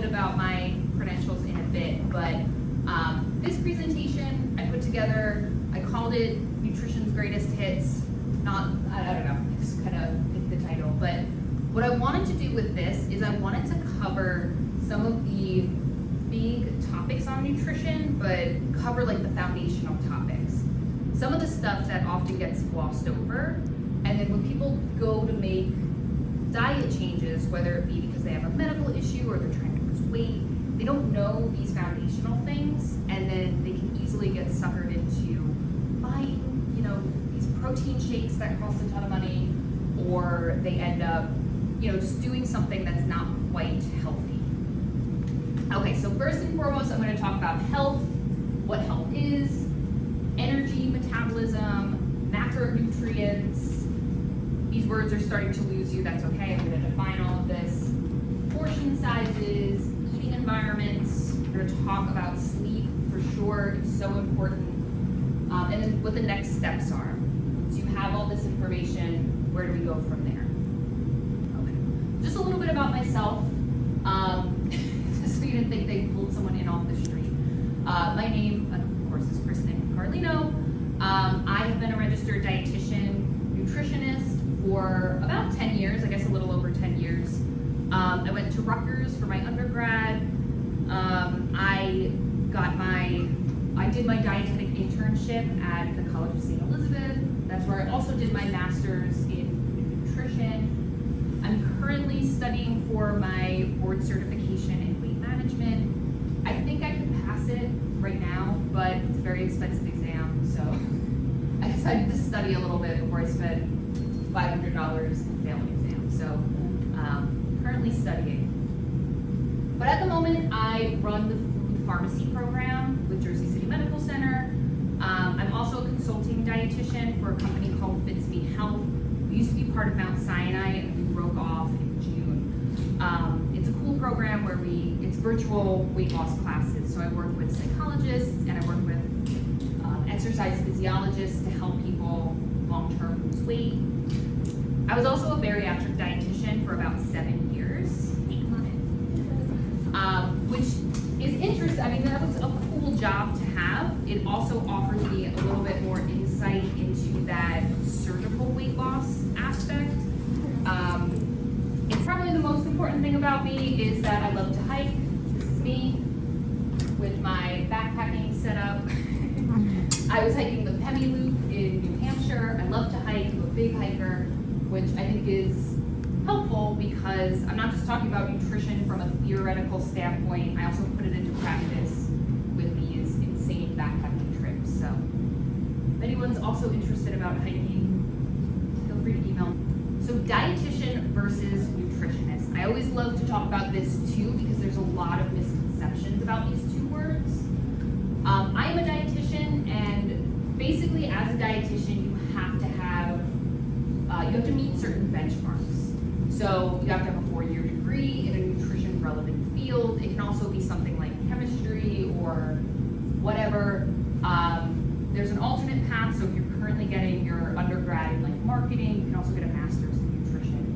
bit about my credentials in a bit, but this presentation I put together, I called it Nutrition's Greatest Hits. I don't know, I just kind of picked the title. But what I wanted to do with this is I wanted to cover some of the big topics on nutrition, but cover like the foundational topics. Some of the stuff that often gets glossed over, and then when people go to make diet changes, whether it be because they have a medical issue or they're trying to lose weight, they don't know these foundational things, and then they can easily get suckered into buying, these protein shakes that cost a ton of money, or they end up, just doing something that's not quite healthy. Okay, so first and foremost, I'm going to talk about health, what health is, energy, metabolism, macronutrients. These words are starting to lose you, that's okay, I'm going to define all of this. Portion sizes, eating environments, we're going to talk about sleep for sure, it's so important. And then what the next steps are. So you have all this information, where do we go from there? Okay, just a little bit about myself, just so you didn't think they pulled someone in off the street. My name, of course, is Kristen Carlino. I have been a registered dietitian, nutritionist for about 10 years, I guess a little over 10 years. I went to Rutgers for my undergrad. I did my dietetic internship at the College of St. Elizabeth. That's where I also did my master's in nutrition. I'm currently studying for my board certification in weight management. I think I could pass it right now, but it's a very expensive exam, so I decided to study a little bit before I spent $500 and fail an exam. So currently studying. But at the moment, I run the food pharmacy program with Jersey City Medical Center. I'm also a consulting dietitian for a company called Fits Me Health. We used to be part of Mount Sinai and we broke off in June. It's a cool program where it's virtual weight loss classes. So I work with psychologists and I work with exercise physiologists to help people long-term lose weight. I was also a bariatric dietitian for about 7 years, which is interesting. I mean, that was a cool job to have. It also offers me a little bit more insight into that surgical weight loss aspect. It's probably the most important thing about me is that I love to hike. This is me with my backpacking setup. I was hiking the Pemmy Loop in New Hampshire. I love to hike. I'm a big hiker, which I think is helpful because I'm not just talking about nutrition from a theoretical standpoint. I also put it into practice with these insane backpacking trips. So if anyone's also interested about hiking, feel free to email me. So dietitian versus nutritionist. I always love to talk about this too because there's a lot of misconceptions about these two words. I am a dietitian, and basically as a dietitian, you have to meet certain benchmarks. So you have to have a 4-year degree in a nutrition relevant field. It can also be something like chemistry or whatever. There's an alternate path, so if you're currently getting your undergrad in like marketing, you can also get a master's in nutrition.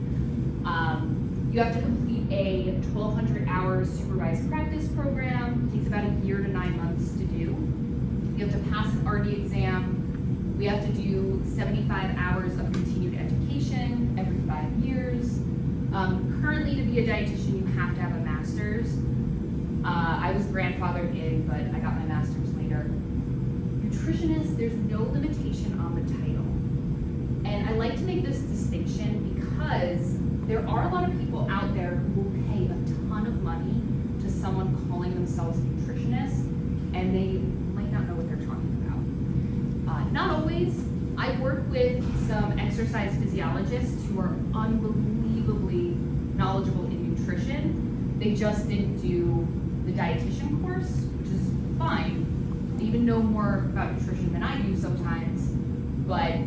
You have to complete a 1,200 hours supervised practice program. It takes about a year to 9 months to do. You have to pass an RD exam. We have to do 75 hours of continued education every 5 years. Currently, to be a dietitian, you have to have a master's. I was grandfathered in, but I got my master's later. Nutritionist, there's no limitation on the title. And I like to make this distinction because there are a lot of people out there who will pay a ton of money to someone calling themselves a nutritionist, and they might not know what they're talking about. Not always. I work with some exercise physiologists who are unbelievably knowledgeable in nutrition. They just didn't do the dietitian course, which is fine. They even know more about nutrition than I do sometimes, but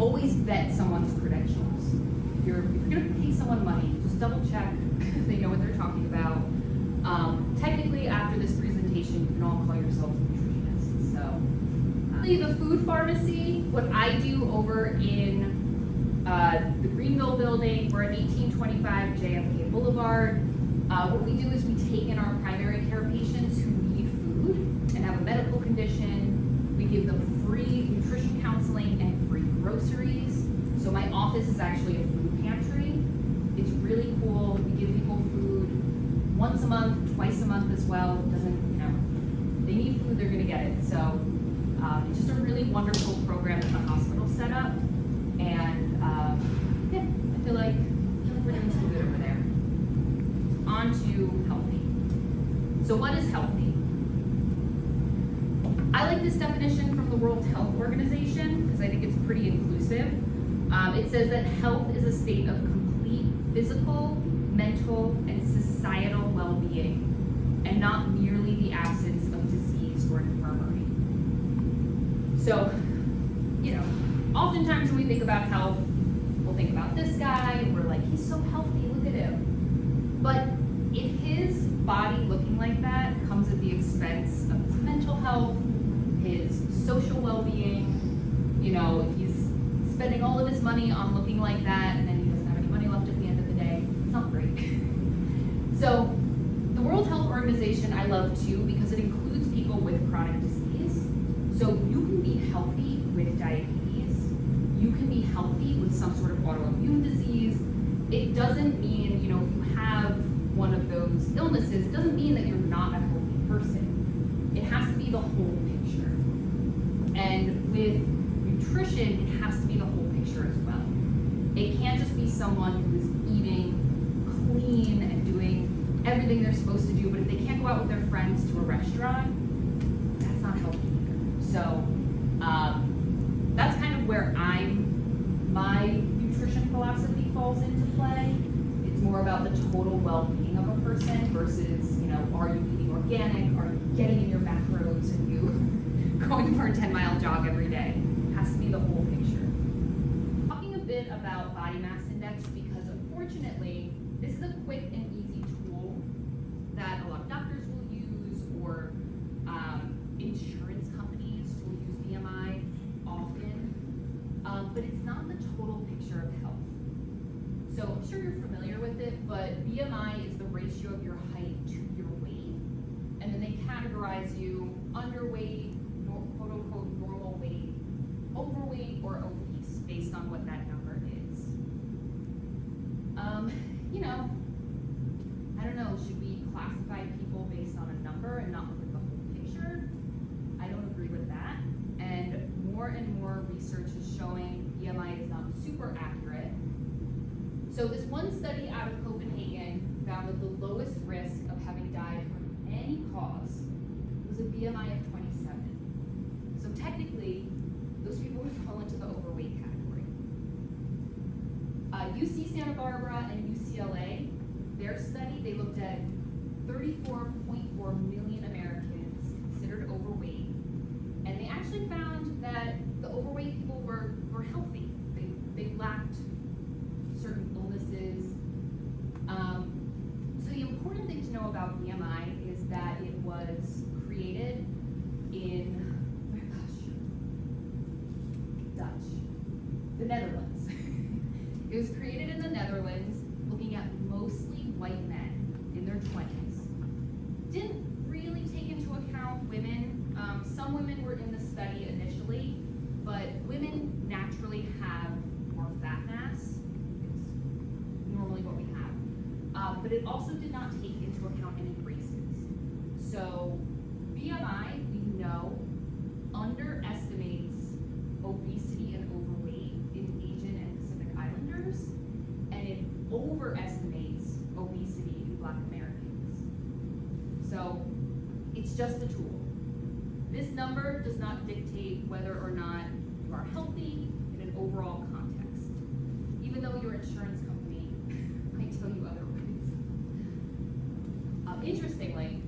always vet someone's credentials. If you're gonna pay someone money, just double check they know what they're talking about. Technically, after this presentation, you can all call yourselves nutritionists. So, the food pharmacy, what I do over in the Greenville building, we're at 1825 JFK Boulevard. What we do is we take in our primary care patients who need food and have a medical condition. We give them free nutrition counseling and free groceries. So my office is actually a food pantry. It's really cool. We give people food once a month, twice a month as well. It doesn't, they need food, they're gonna get it. So it's just a really wonderful program that the hospital set up. And yeah, I feel like we're doing some good over there. On to healthy. So what is healthy? I like this definition from the World Health Organization because I think it's pretty inclusive. It says that health is a state of complete physical, mental, and societal well-being, and not merely the absence of disease or infirmary. So, oftentimes when we think about health, we'll think about this guy, and we're like, he's so healthy, look at him. But if his body looking like that comes at the expense of his mental health, his social well-being, if he's spending all of his money on looking like that and then he doesn't have any money left at the end of the day, it's not great. So the World Health Organization I love too because it includes people with chronic disease. So you can be healthy with diabetes, you can be healthy with some sort of autoimmune disease. It doesn't mean, if you have one of those illnesses, it doesn't mean that you're not a healthy person. It has to be the whole picture. And with nutrition, it has to be the whole picture as well. It can't just be someone who is eating clean and doing everything they're supposed to do, but if they can't go out with their friends to a restaurant, that's not healthy either. So that's kind of where my nutrition philosophy falls into play. It's more about the total well-being of a person versus, are you eating organic? Are you getting in your macros and you going for a 10-mile jog every day? It has to be the whole picture. Talking a bit about body mass index because unfortunately, this is a quick and easy tool that a lot of doctors will use or insurance companies will use BMI often, but it's not the total picture of health. So I'm sure you're familiar with it, but BMI is the ratio of your height to your weight. And then they categorize you underweight, quote unquote normal weight, overweight, or obese based on what that number is. I don't know, should we classify people based on a number and not look at the whole picture? I don't agree with that. And more research is showing BMI is not super accurate. So this one study out of Copenhagen found that the lowest risk of having died from any cause was a BMI of 27. So technically, those people would fall into the overweight category. UC Santa Barbara and UCLA, their study, they looked at 34.4 million Americans considered overweight, and they actually found that the overweight people were healthy. They lacked certain illnesses. So the important thing to know about BMI is that it was created in, the Netherlands. It was created in the Netherlands, looking at mostly white men in their 20s. Didn't really take into account women. Some women were in the study initially, but women naturally have more fat mass. It's normally what we have. But it also did not take into account any races. So BMI, we know, underestimates obesity and overweight in Asian and Pacific Islanders, and it overestimates obesity in Black Americans. So it's just a tool. This number does not dictate whether or not you are healthy in an overall context, even though your insurance company might tell you otherwise. Interestingly,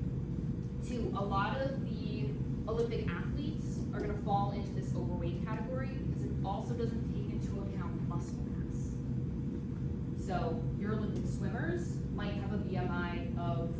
too, a lot of the Olympic athletes are going to fall into this overweight category because it also doesn't take into account muscle mass. So your Olympic swimmers might have a BMI of